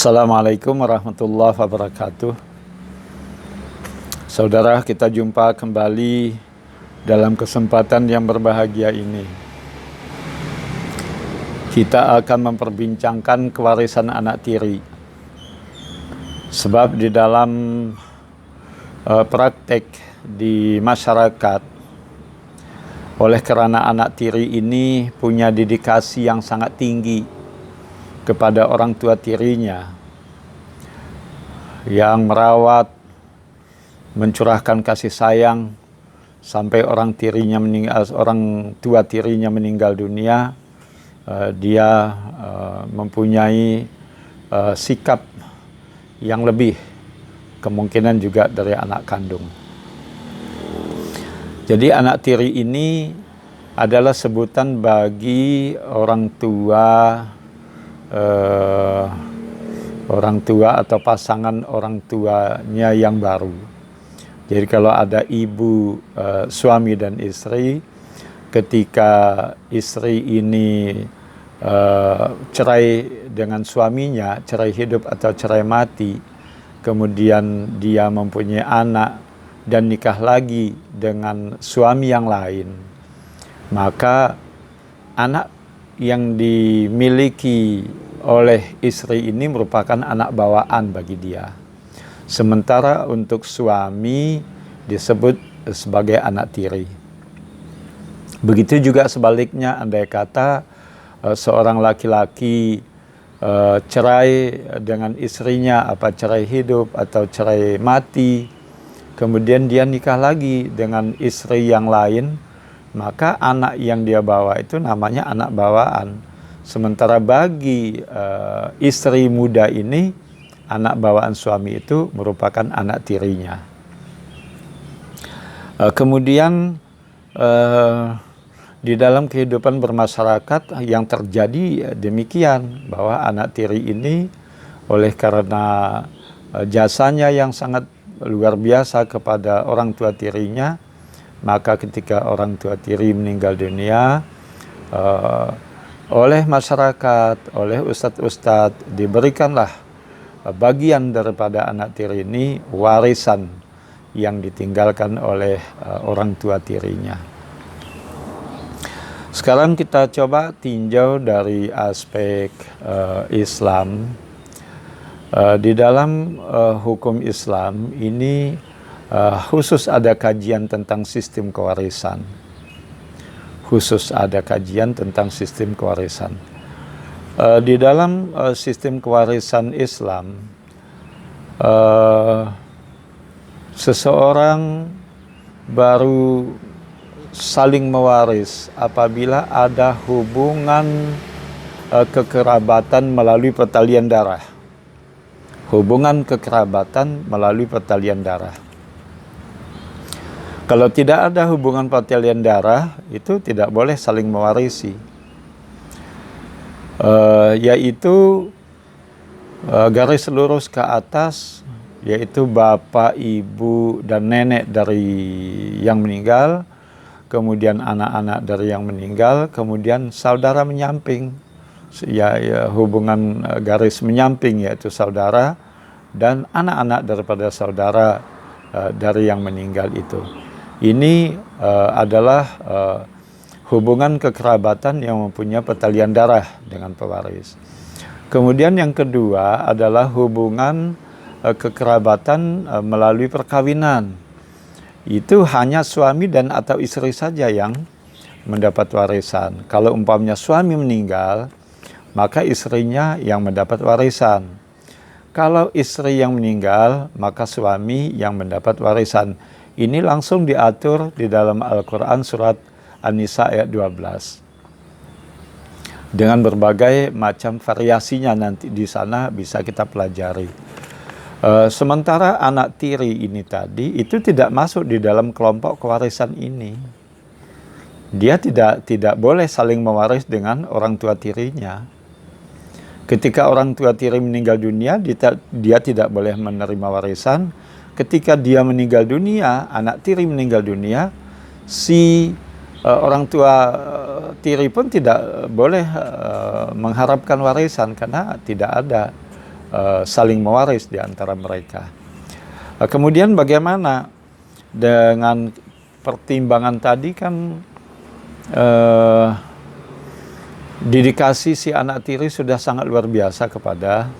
Assalamualaikum warahmatullahi wabarakatuh. Saudara, kita jumpa kembali dalam kesempatan yang berbahagia ini. Kita akan memperbincangkan kewarisan anak tiri. Sebab di dalam praktek di masyarakat, oleh karena anak tiri ini punya dedikasi yang sangat tinggi kepada orang tua tirinya, yang merawat, mencurahkan kasih sayang sampai orang tua tirinya meninggal dunia. Dia mempunyai sikap yang lebih, kemungkinan juga dari anak kandung. Jadi anak tiri ini adalah sebutan bagi orang tua atau pasangan orang tuanya yang baru. Jadi kalau ada ibu, suami dan istri, ketika istri ini cerai dengan suaminya, cerai hidup atau cerai mati, kemudian dia mempunyai anak dan nikah lagi dengan suami yang lain, maka anak yang dimiliki oleh istri ini merupakan anak bawaan bagi dia. Sementara untuk suami disebut sebagai anak tiri. Begitu juga sebaliknya, andai kata seorang laki-laki cerai dengan istrinya, apa cerai hidup atau cerai mati, kemudian dia nikah lagi dengan istri yang lain, maka anak yang dia bawa itu namanya anak bawaan. Sementara bagi istri muda ini, anak bawaan suami itu merupakan anak tirinya. Kemudian di dalam kehidupan bermasyarakat yang terjadi demikian, bahwa anak tiri ini oleh karena jasanya yang sangat luar biasa kepada orang tua tirinya, maka ketika orang tua tiri meninggal dunia, oleh masyarakat, oleh ustadz-ustadz diberikanlah bagian daripada anak tiri ini warisan yang ditinggalkan oleh orang tua tirinya. Sekarang kita coba tinjau dari aspek Islam. Di dalam hukum Islam ini khusus ada kajian tentang sistem kewarisan. Di dalam sistem kewarisan Islam, seseorang baru saling mewaris apabila ada hubungan kekerabatan melalui pertalian darah. Kalau tidak ada hubungan pertalian darah, itu tidak boleh saling mewarisi. Yaitu garis lurus ke atas, yaitu bapak, ibu, dan nenek dari yang meninggal, kemudian anak-anak dari yang meninggal, kemudian saudara menyamping. Hubungan garis menyamping yaitu saudara dan anak-anak daripada saudara dari yang meninggal itu. Ini adalah hubungan kekerabatan yang mempunyai pertalian darah dengan pewaris. Kemudian yang kedua adalah hubungan kekerabatan melalui perkawinan. Itu hanya suami dan atau istri saja yang mendapat warisan. Kalau umpamanya suami meninggal, maka istrinya yang mendapat warisan. Kalau istri yang meninggal, maka suami yang mendapat warisan. Ini langsung diatur di dalam Al-Quran surat An-Nisa ayat 12. Dengan berbagai macam variasinya nanti di sana bisa kita pelajari. Sementara anak tiri ini tadi, itu tidak masuk di dalam kelompok kewarisan ini. Dia tidak boleh saling mewaris dengan orang tua tirinya. Ketika orang tua tiri meninggal dunia, dia tidak boleh menerima warisan. Ketika dia meninggal dunia, anak tiri meninggal dunia, si orang tua tiri pun tidak boleh mengharapkan warisan karena tidak ada saling mewaris di antara mereka. Kemudian bagaimana dengan pertimbangan tadi kan dedikasi si anak tiri sudah sangat luar biasa kepada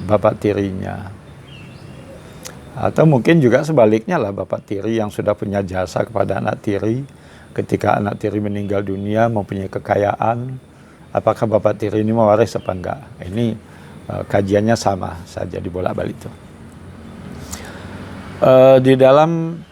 bapak tirinya. Atau mungkin juga sebaliknya lah, bapak tiri yang sudah punya jasa kepada anak tiri, ketika anak tiri meninggal dunia mempunyai kekayaan, apakah bapak tiri ini mewaris apa enggak? Ini kajiannya sama saja, dibolak-balik itu. Di dalam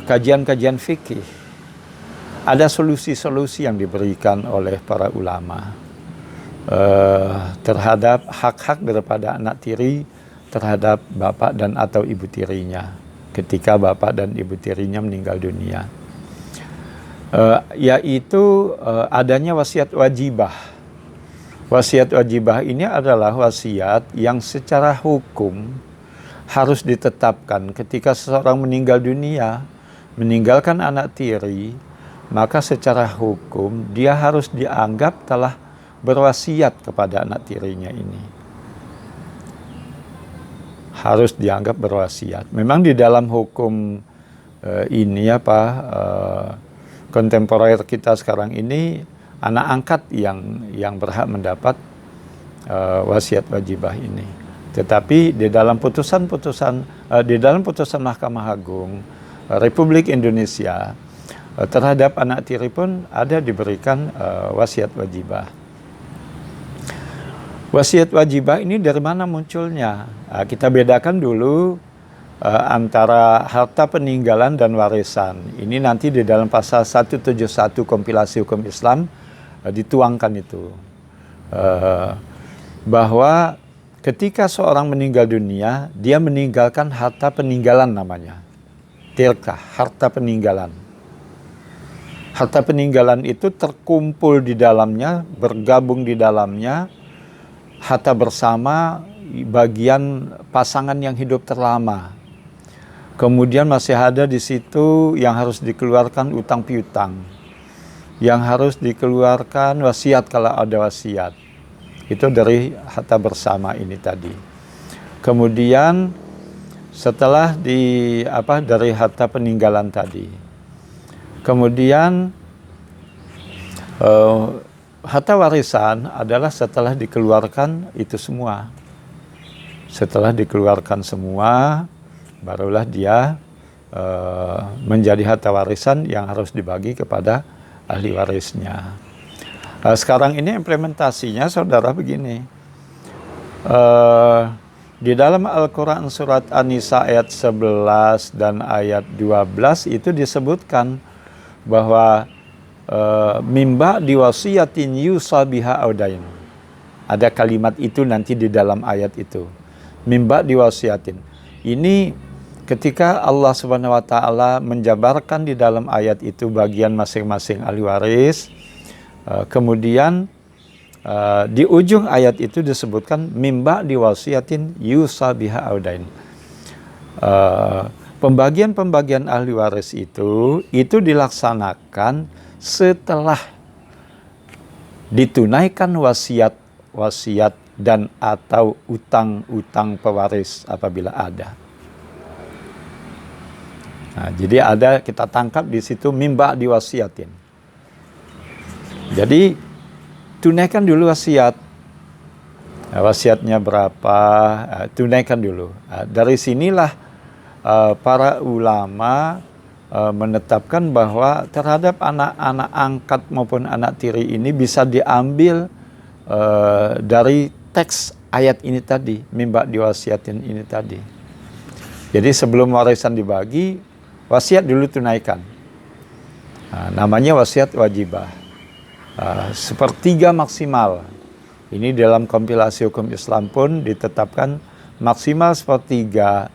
kajian-kajian fikih ada solusi-solusi yang diberikan oleh para ulama terhadap hak-hak daripada anak tiri terhadap bapak dan atau ibu tirinya ketika bapak dan ibu tirinya meninggal dunia, yaitu adanya wasiat wajibah. Wasiat wajibah ini adalah wasiat yang secara hukum harus ditetapkan ketika seseorang meninggal dunia, meninggalkan anak tiri, maka secara hukum dia harus dianggap telah berwasiat kepada anak tirinya ini. Harus dianggap berwasiat. Memang di dalam hukum ini kontemporer kita sekarang ini, anak angkat yang berhak mendapat wasiat wajibah ini. Tetapi di dalam putusan Mahkamah Agung Republik Indonesia terhadap anak tiri pun ada diberikan wasiat wajibah. Wasiat wajibah ini dari mana munculnya? Kita bedakan dulu antara harta peninggalan dan warisan. Ini nanti di dalam pasal 171 kompilasi hukum Islam dituangkan itu. Bahwa ketika seorang meninggal dunia, dia meninggalkan harta peninggalan namanya. Tirkah, harta peninggalan. Harta peninggalan itu terkumpul di dalamnya, bergabung di dalamnya, harta bersama bagian pasangan yang hidup terlama. Kemudian masih ada di situ yang harus dikeluarkan utang piutang, yang harus dikeluarkan wasiat kalau ada wasiat. Itu dari harta bersama ini tadi. Kemudian setelah dari harta peninggalan tadi. Kemudian harta warisan adalah setelah dikeluarkan itu semua. Setelah dikeluarkan semua, barulah dia menjadi harta warisan yang harus dibagi kepada ahli warisnya. Sekarang ini implementasinya, saudara, begini. Di dalam Al-Quran surat An-Nisa ayat 11 dan ayat 12 itu disebutkan bahwa mimba diwasiyatin yusabiha audain. Ada kalimat itu nanti di dalam ayat itu. Mimba diwasiyatin. Ini ketika Allah Subhanahu wa taala menjabarkan di dalam ayat itu bagian masing-masing ahli waris, kemudian di ujung ayat itu disebutkan mimba diwasiyatin yusabiha audain. Pembagian-pembagian ahli waris itu dilaksanakan setelah ditunaikan wasiat dan atau utang-utang pewaris apabila ada. Nah, jadi kita tangkap di situ mimba diwasiatin. Jadi tunaikan dulu wasiat. Wasiatnya berapa? Tunaikan dulu. Dari sinilah para ulama menetapkan bahwa terhadap anak-anak angkat maupun anak tiri ini bisa diambil dari teks ayat ini tadi, mimba diwasiatin ini tadi. Jadi sebelum warisan dibagi, wasiat dulu tunaikan. Namanya wasiat wajibah. Sepertiga maksimal. Ini dalam kompilasi hukum Islam pun ditetapkan maksimal sepertiga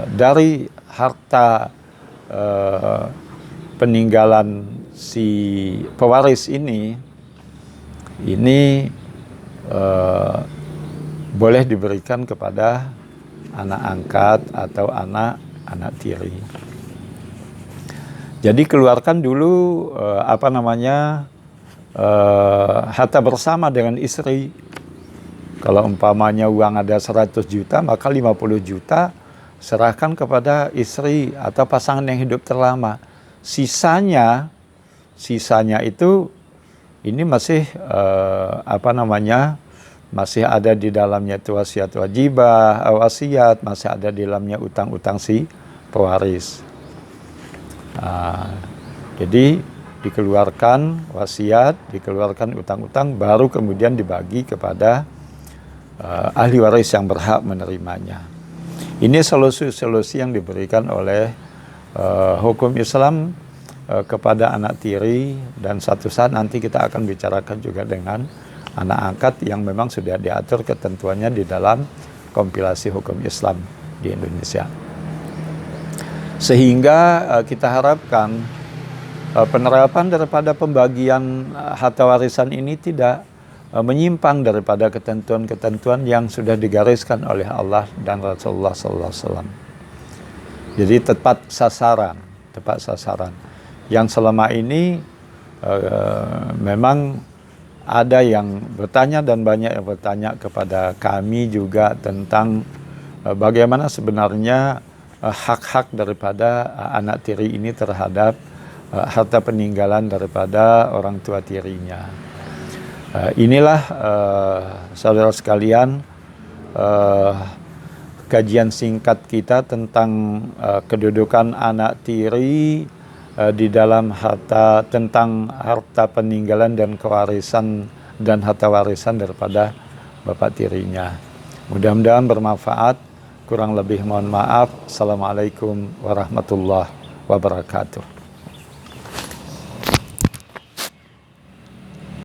dari harta peninggalan si pewaris ini boleh diberikan kepada anak angkat atau anak tiri. Jadi keluarkan dulu harta bersama dengan istri Kalau umpamanya uang ada 100 juta, maka 50 juta serahkan kepada istri atau pasangan yang hidup terlama. Sisanya itu ini masih masih ada di dalamnya itu wasiat wasiat, masih ada di dalamnya utang-utang si pewaris. Jadi dikeluarkan wasiat, dikeluarkan utang-utang, baru kemudian dibagi kepada ahli waris yang berhak menerimanya. Ini solusi-solusi yang diberikan oleh hukum Islam kepada anak tiri, dan suatu saat nanti kita akan bicarakan juga dengan anak angkat yang memang sudah diatur ketentuannya di dalam kompilasi hukum Islam di Indonesia. Sehingga kita harapkan penerapan daripada pembagian harta warisan ini tidak menyimpang daripada ketentuan-ketentuan yang sudah digariskan oleh Allah dan Rasulullah SAW. Jadi tepat sasaran. Yang selama ini memang ada yang bertanya dan banyak yang bertanya kepada kami juga tentang bagaimana sebenarnya hak-hak daripada anak tiri ini terhadap harta peninggalan daripada orang tua tirinya. Inilah saudara sekalian kajian singkat kita tentang kedudukan anak tiri di dalam tentang harta peninggalan dan kewarisan dan harta warisan daripada bapak tirinya. Mudah-mudahan bermanfaat. Kurang lebih mohon maaf. Assalamualaikum warahmatullahi wabarakatuh.